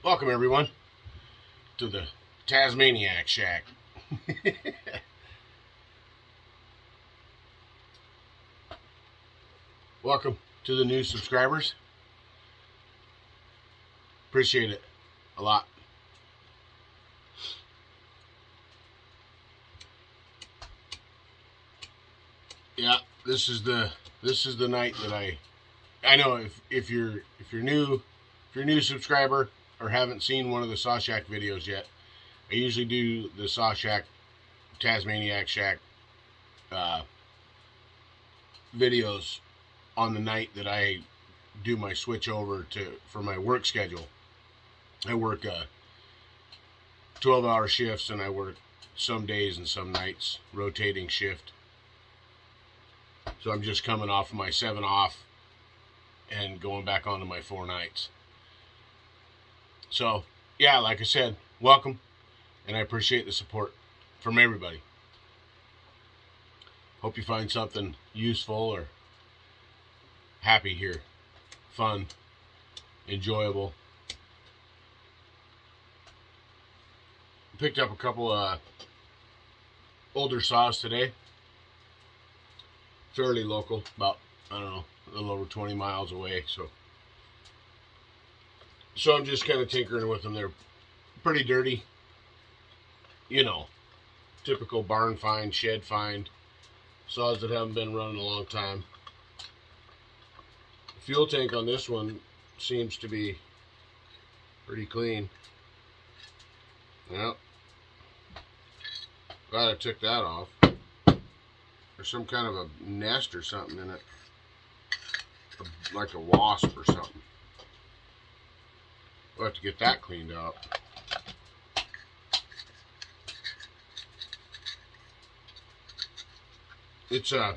Welcome everyone to the Tasmaniac Shack. Welcome to the new subscribers. Appreciate it a lot. Yeah, this is the night that I know if you're new subscriber or haven't seen one of the Saw Shack videos yet, I usually do the Saw Shack Tasmaniac Shack videos on the night that I do my switch over for my work schedule. I work 12-hour shifts, and I work some days and some nights, rotating shift. So I'm just coming off of my 7 off and going back onto my 4 nights. So yeah, like I said, welcome, and I appreciate the support from everybody. Hope you find something useful or happy here, fun, enjoyable. Picked up a couple older saws today, fairly local, about, I don't know, a little over 20 miles away. So I'm just kind of tinkering with them. They're pretty dirty, you know, typical barn find, shed find, saws that haven't been running a long time. The fuel tank on this one seems to be pretty clean. Yep. Glad I took that off. There's some kind of a nest or something in it, like a wasp or something. We'll have to get that cleaned out. It's a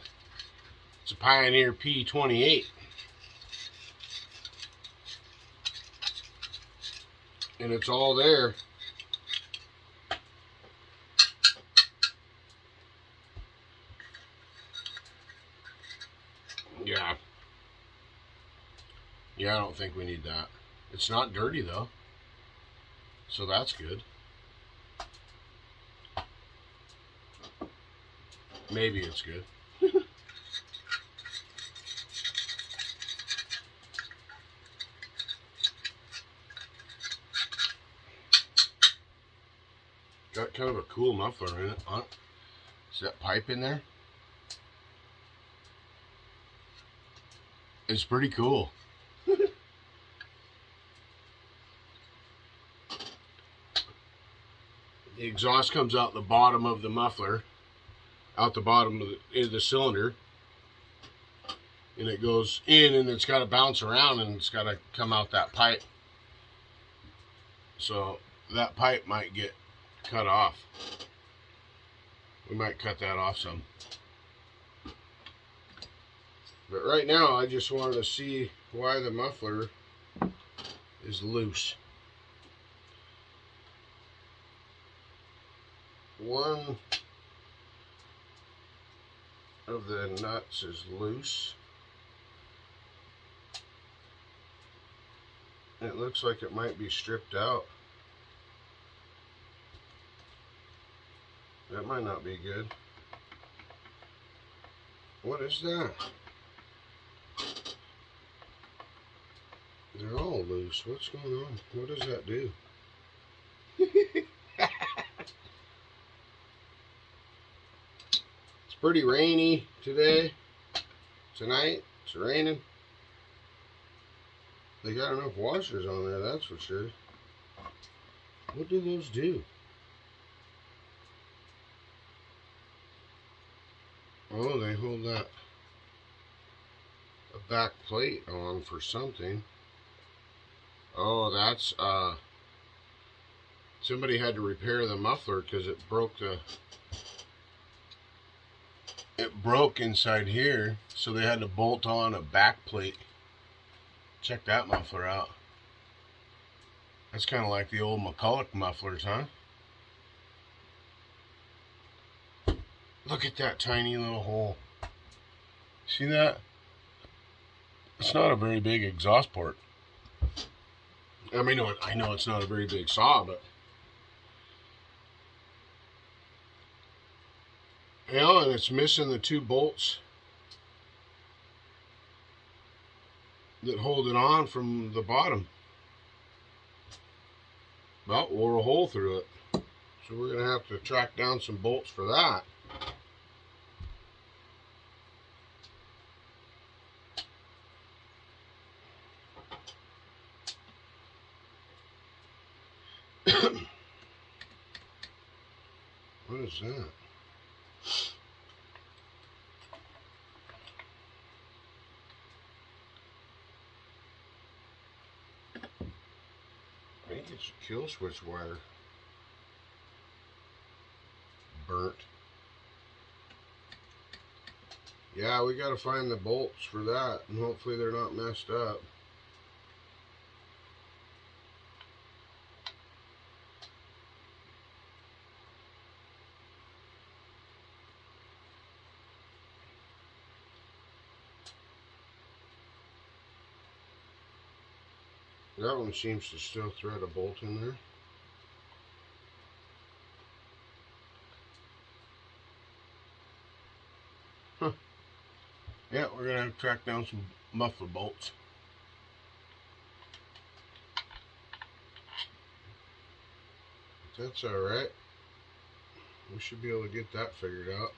Pioneer p28, and it's all there. Yeah, I don't think we need that. It's not dirty though, so that's good. Maybe it's good. Got kind of a cool muffler in it, huh? Is that pipe in there? It's pretty cool. The exhaust comes out the bottom of the muffler, out the bottom of the cylinder, and it goes in, and it's got to bounce around, and it's got to come out that pipe. So that pipe might get cut off. We might cut that off some. But right now, I just wanted to see why the muffler is loose. One of the nuts is loose. It looks like it might be stripped out. That might not be good. What is that? They're all loose. What's going on? What does that do? It's pretty rainy today. Tonight, it's raining. They got enough washers on there, that's for sure. What do those do? Oh, they hold a back plate on for something. Oh, that's somebody had to repair the muffler because it broke inside here, so they had to bolt on a back plate. Check that muffler out. That's kind of like the old McCulloch mufflers, huh? Look at that tiny little hole. See that? It's not a very big exhaust port. I mean, I know it's not a very big saw, but you know, and it's missing the 2 bolts that hold it on from the bottom. Well, wore a hole through it. So we're going to have to track down some bolts for that. What is that? I think it's a kill switch wire. Burnt. Yeah, we got to find the bolts for that, and hopefully they're not messed up. That one seems to still thread a bolt in there. Huh. Yeah, we're going to have to track down some muffler bolts. That's alright. We should be able to get that figured out.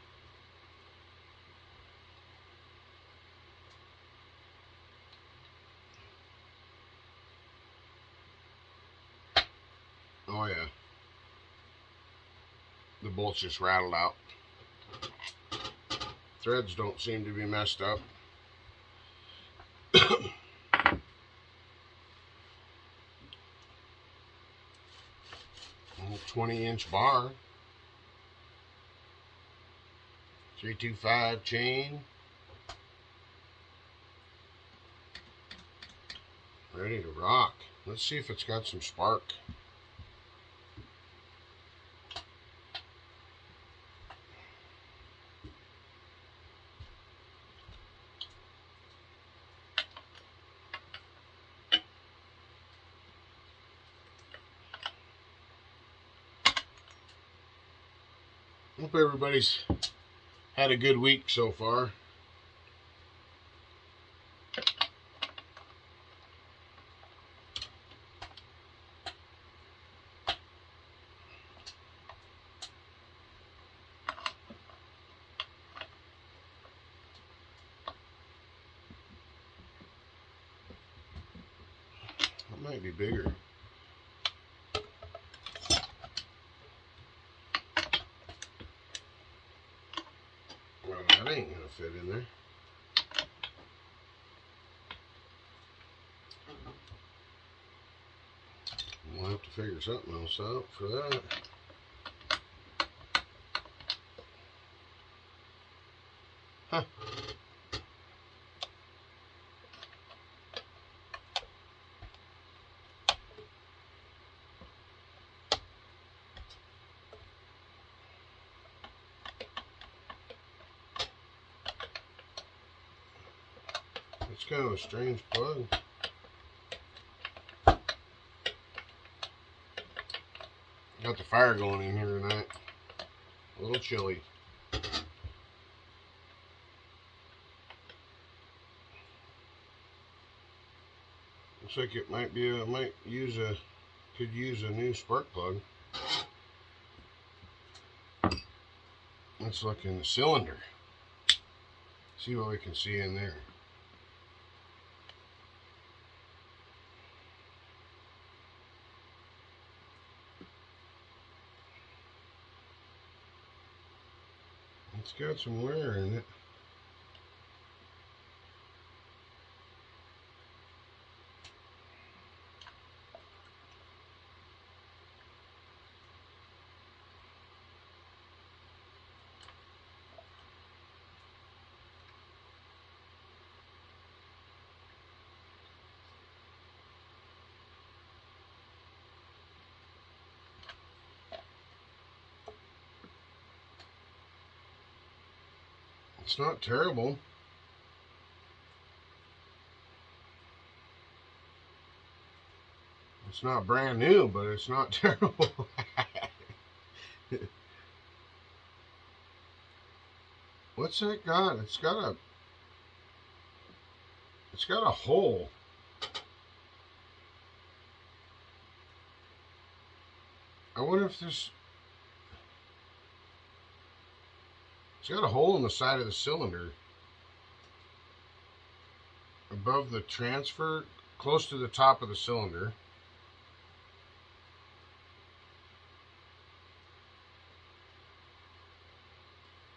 Oh yeah. The bolts just rattled out. Threads don't seem to be messed up. 20-inch bar. 325 chain. Ready to rock. Let's see if it's got some spark. Hope everybody's had a good week so far. That might be bigger. Well, that ain't gonna fit in there. We'll have to figure something else out for that. Huh. It's kind of a strange plug. Got the fire going in here tonight. A little chilly. Looks like it might be could use a new spark plug. Let's look in the cylinder. See what we can see in there. It's got some wear in it. It's not terrible. It's not brand new, but it's not terrible. What's that got? It's got a hole. I wonder if there's... It's got a hole in the side of the cylinder. Above the transfer, close to the top of the cylinder.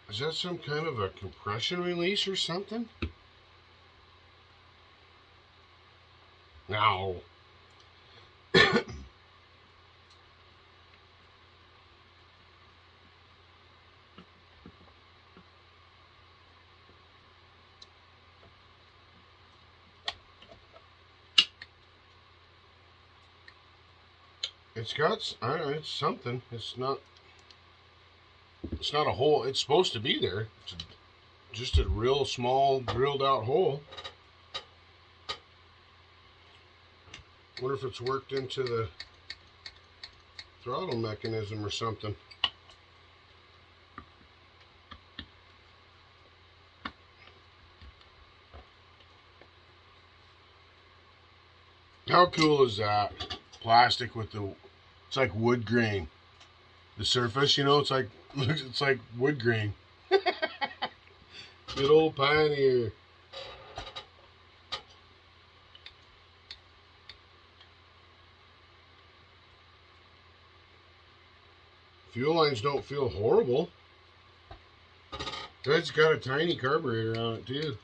Is that some kind of a compression release or something? No. It's got, I don't know, it's something. It's not a hole. It's supposed to be there. It's just a real small drilled out hole. Wonder if it's worked into the throttle mechanism or something. How cool is that? Plastic with the, it's like wood grain. The surface, you know, it's like wood grain. Good old Pioneer. Fuel lines don't feel horrible. It's got a tiny carburetor on it too.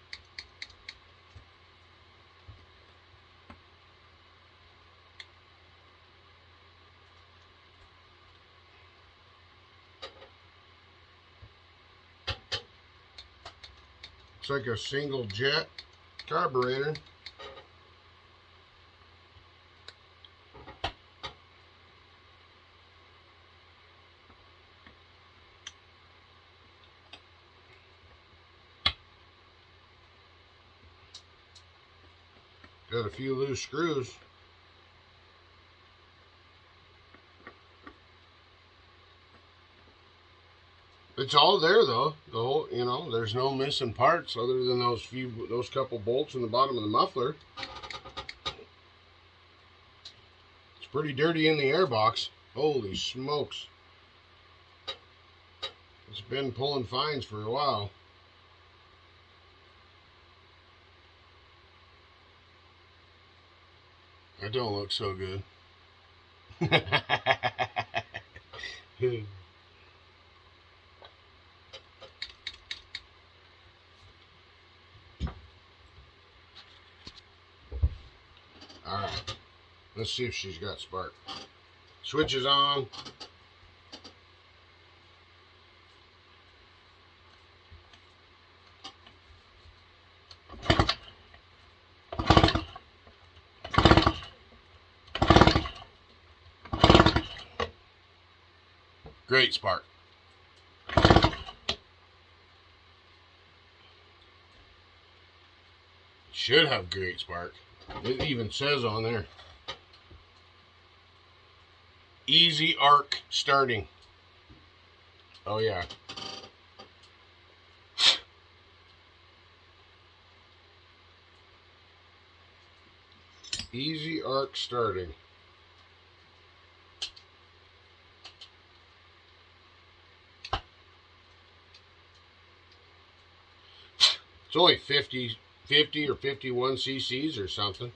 It's like a single jet carburetor. Got a few loose screws. It's all there though. The whole, you know, there's no missing parts other than those couple bolts in the bottom of the muffler. It's pretty dirty in the airbox. Holy smokes. It's been pulling fines for a while. That don't look so good. Alright, let's see if she's got spark. Switch is on. Great spark. Should have great spark. It even says on there. Easy arc starting. Oh yeah. Easy arc starting. It's only 50 or 51 cc's or something.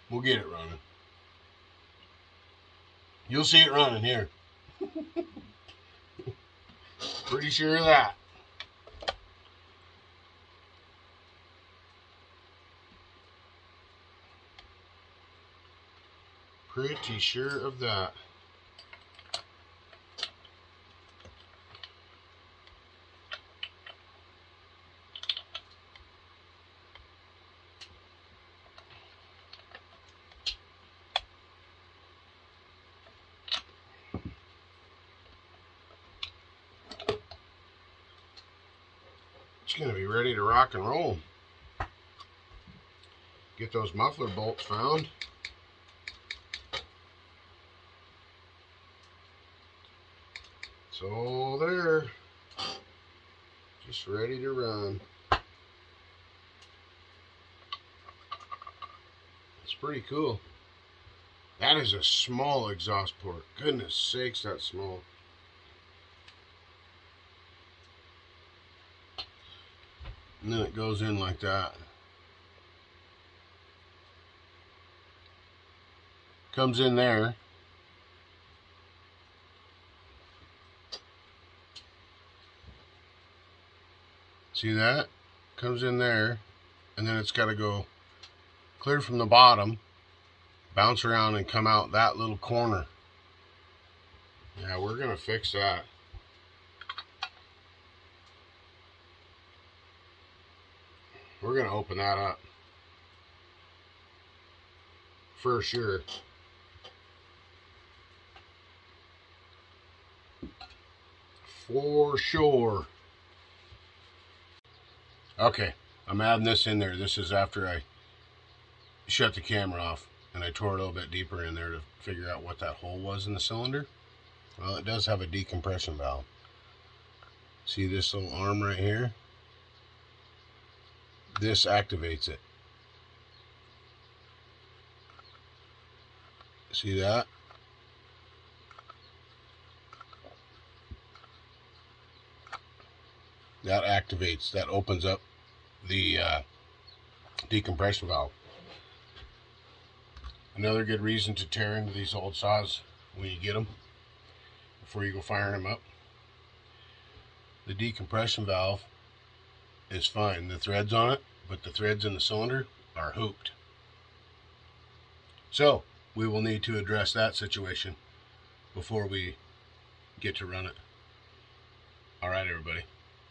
We'll get it running. You'll see it running here. Pretty sure of that. Pretty sure of that. It's going to be ready to rock and roll. Get those muffler bolts found. It's all there. Just ready to run. It's pretty cool. That is a small exhaust port. Goodness sakes, that's small. And then it goes in like that. Comes in there. See that? Comes in there. And then it's got to go clear from the bottom, bounce around and come out that little corner. Yeah, we're going to fix that. We're going to open that up. For sure. For sure. Okay, I'm adding this in there. This is after I shut the camera off and I tore a little bit deeper in there to figure out what that hole was in the cylinder. Well, it does have a decompression valve. See this little arm right here? This activates it. See that? That activates, that opens up the decompression valve. Another good reason to tear into these old saws when you get them, before you go firing them up. The decompression valve is fine, the threads on it, but the threads in the cylinder are hooped. So we will need to address that situation before we get to run it. Alright everybody,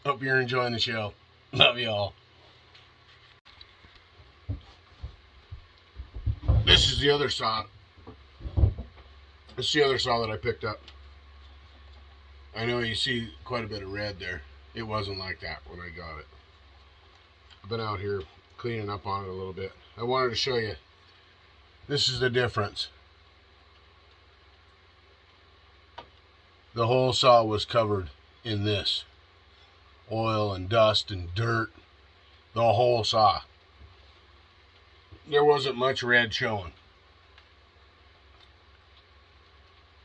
hope you're enjoying the show. Love you all. This is the other saw. This is the other saw that I picked up. I know you see quite a bit of red there. It wasn't like that when I got it. I've been out here cleaning up on it a little bit. I wanted to show you. This is the difference. The whole saw was covered in this. Oil and dust and dirt. The whole saw. There wasn't much red showing.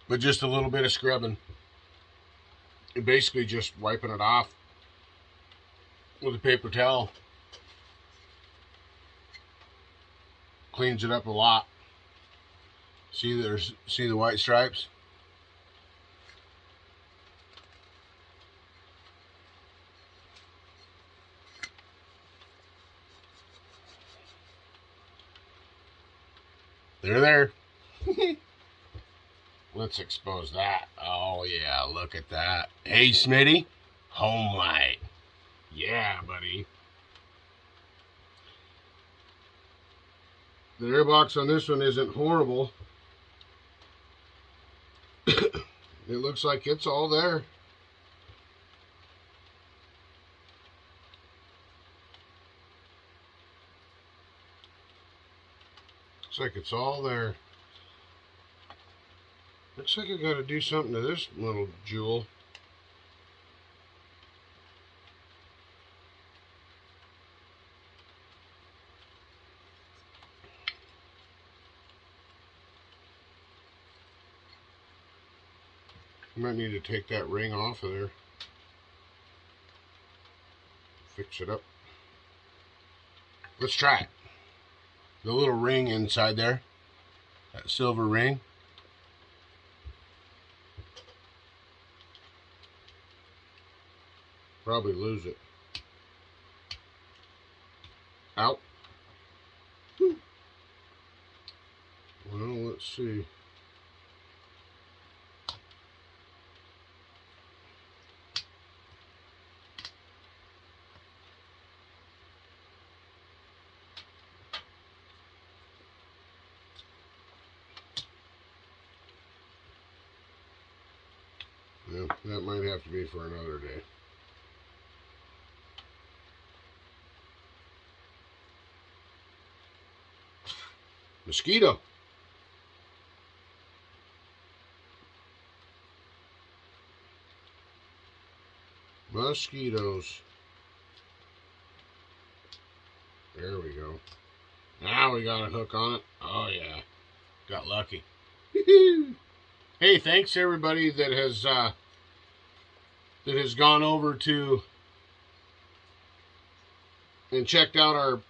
But just a little bit of scrubbing. And basically just wiping it off with a paper towel. Cleans it up a lot. See the white stripes? They're there. Let's expose that. Oh yeah, look at that. Hey Smitty, Homelite. Yeah, buddy. The airbox on this one isn't horrible. It looks like it's all there. Looks like it's all there. Looks like I gotta do something to this little jewel. I might need to take that ring off of there. Fix it up. Let's try it. The little ring inside there, that silver ring. Probably lose it. Out. Well, let's see. Yeah, that might have to be for another day. Mosquito. Mosquitoes. There we go. Now we got a hook on it. Oh yeah. Got lucky. Hey, thanks everybody that has gone over to and checked out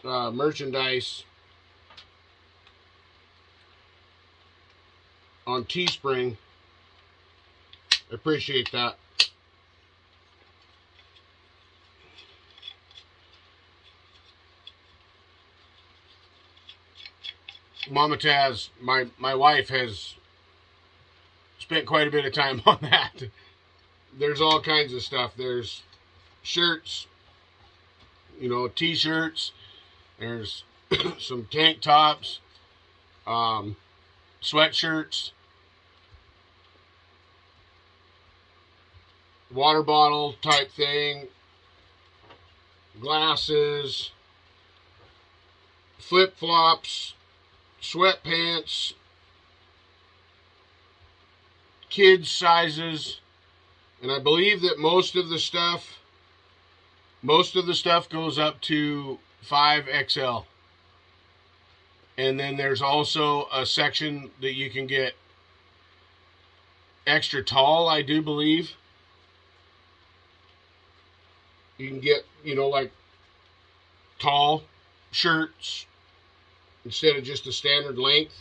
our merchandise on Teespring. I appreciate that. Mama Taz, my wife has spent quite a bit of time on that. There's all kinds of stuff. There's shirts, you know, t-shirts. There's some tank tops, sweatshirts, water bottle type thing, glasses, flip-flops, sweatpants, kids sizes, and I believe that most of the stuff goes up to 5XL. And then there's also a section that you can get extra tall, I do believe. You can get, you know, like tall shirts instead of just a standard length.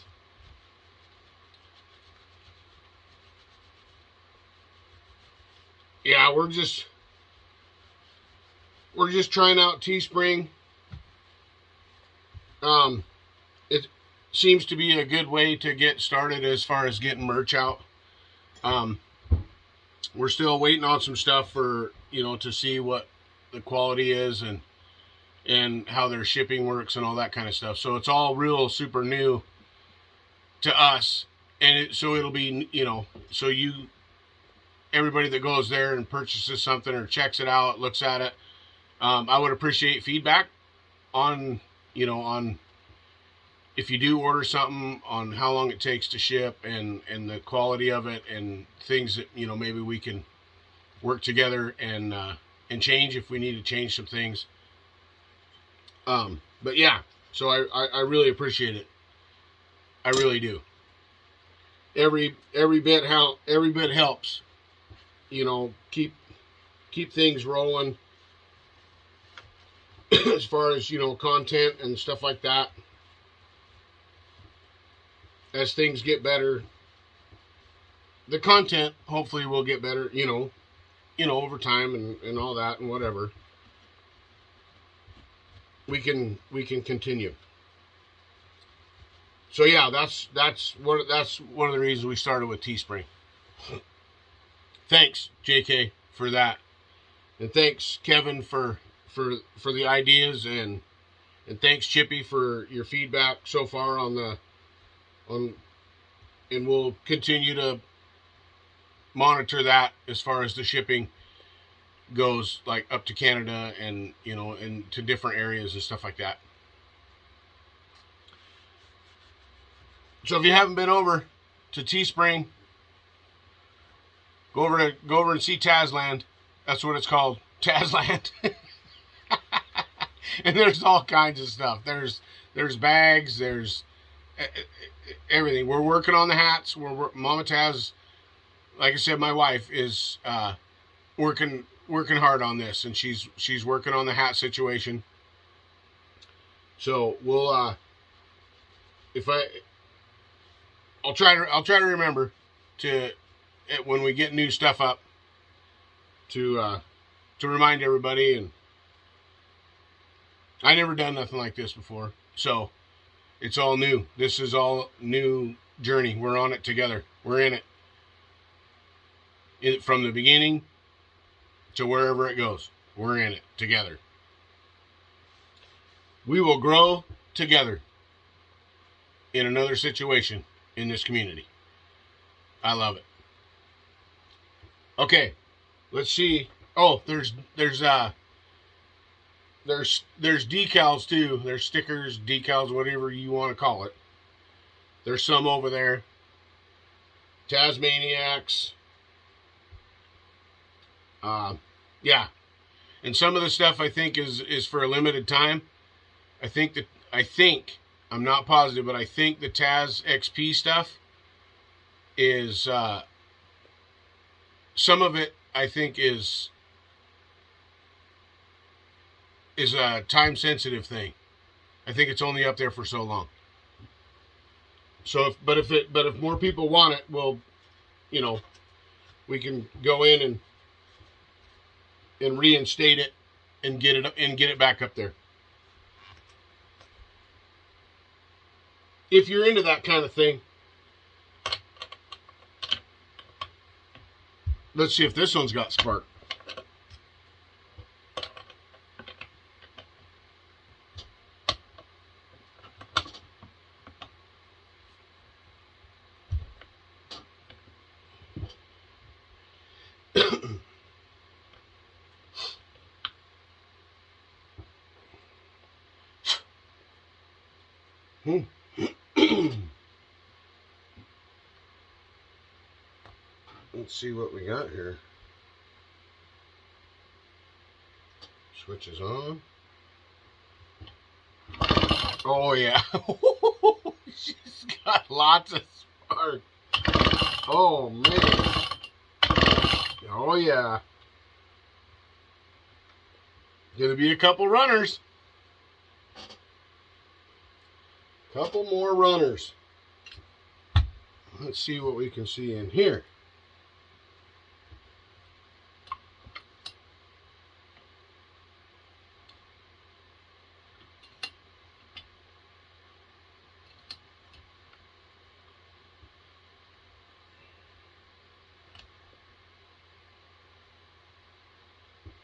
Yeah, we're just trying out Teespring. It seems to be a good way to get started as far as getting merch out. We're still waiting on some stuff for, you know, to see what the quality is and how their shipping works and all that kind of stuff. So it's all real super new to us, and so it'll be, you know, so everybody that goes there and purchases something or checks it out, looks at it, I would appreciate feedback on, you know, on if you do order something, on how long it takes to ship and the quality of it, and things that, you know, maybe we can work together and change if we need to change some things. But yeah, so I really appreciate it. I really do. Every bit helps. You know, keep things rolling as far as, you know, content and stuff like that. As things get better, the content hopefully will get better, you know, over time and all that and whatever. We can continue. So yeah, that's one of the reasons we started with Teespring. Thanks, JK, for that, and thanks, Kevin, for the ideas, and thanks, Chippy, for your feedback so far and we'll continue to monitor that as far as the shipping goes, like up to Canada and, you know, and to different areas and stuff like that. So if you haven't been over to Teespring, go over and see Tazland. That's what it's called, Tazland. And there's all kinds of stuff. There's bags, there's everything. We're working on the hats. Mama Taz, like I said, my wife is working hard on this, and she's working on the hat situation. So we'll I'll try to remember to, when we get new stuff up, to remind everybody. And I never done nothing like this before, so it's all new. This is all new journey. We're on it together. We're in it from the beginning to wherever it goes. We're in it together. We will grow together in another situation in this community. I love it. Okay, let's see. Oh, there's there's decals too. There's stickers, decals, whatever you want to call it. There's some over there. Tasmaniacs. Yeah. And some of the stuff I think is for a limited time. I'm not positive, but I think the Taz XP stuff is, some of it I think is a time sensitive thing. I think it's only up there for so long. So if more people want it, well, you know, we can go in and reinstate it and get it back up there. If you're into that kind of thing. Let's see if this one's got spark. Let's see what we got here. Switch is on. Oh yeah. She's got lots of spark. Oh man. Oh yeah. Gonna be a couple runners. Couple more runners. Let's see what we can see in here.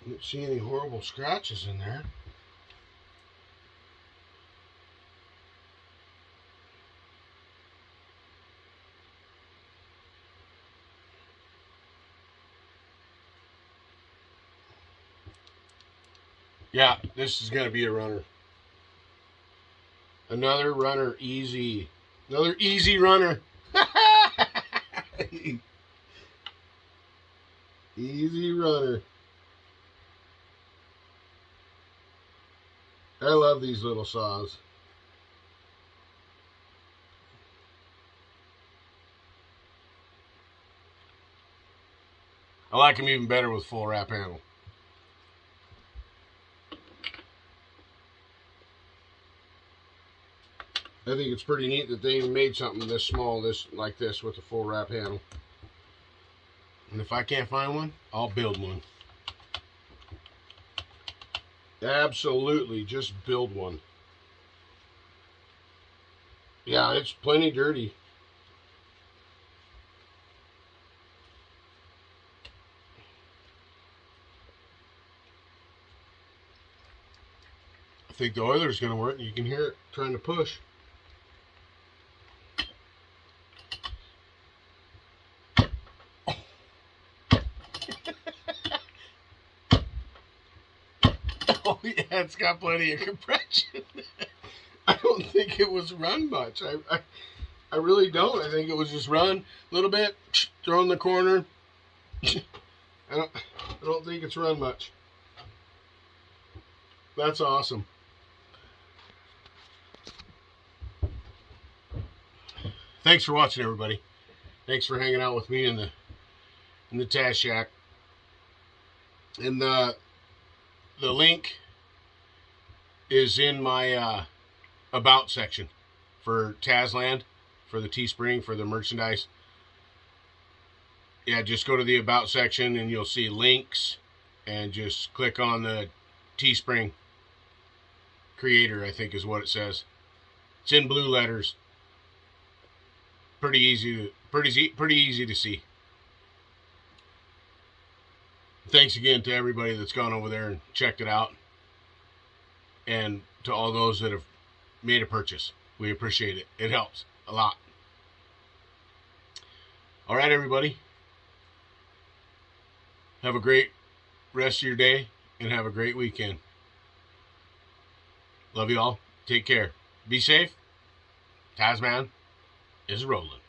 Don't see any horrible scratches in there. Yeah, this is going to be a runner. Another runner, easy. Another easy runner. Easy runner. I love these little saws. I like them even better with full wrap handle. I think it's pretty neat that they even made something this small, like this, with a full wrap handle. And if I can't find one, I'll build one. Absolutely, just build one. Yeah, it's plenty dirty. I think the oiler's going to work. You can hear it trying to push. Oh yeah, it's got plenty of compression. I don't think it was run much. I really don't. I think it was just run a little bit, throw in the corner. I don't think it's run much. That's awesome. Thanks for watching, everybody. Thanks for hanging out with me in the Taz Shack. And the link is in my about section for Tazland, for the Teespring, for the merchandise. Yeah, just go to the about section and you'll see links, and just click on the Teespring creator, I think is what it says. It's in blue letters. Pretty easy to see. Thanks again to everybody that's gone over there and checked it out, and to all those that have made a purchase. We appreciate it. It helps a lot. All right, everybody. Have a great rest of your day and have a great weekend. Love you all. Take care. Be safe. TazMan is rolling.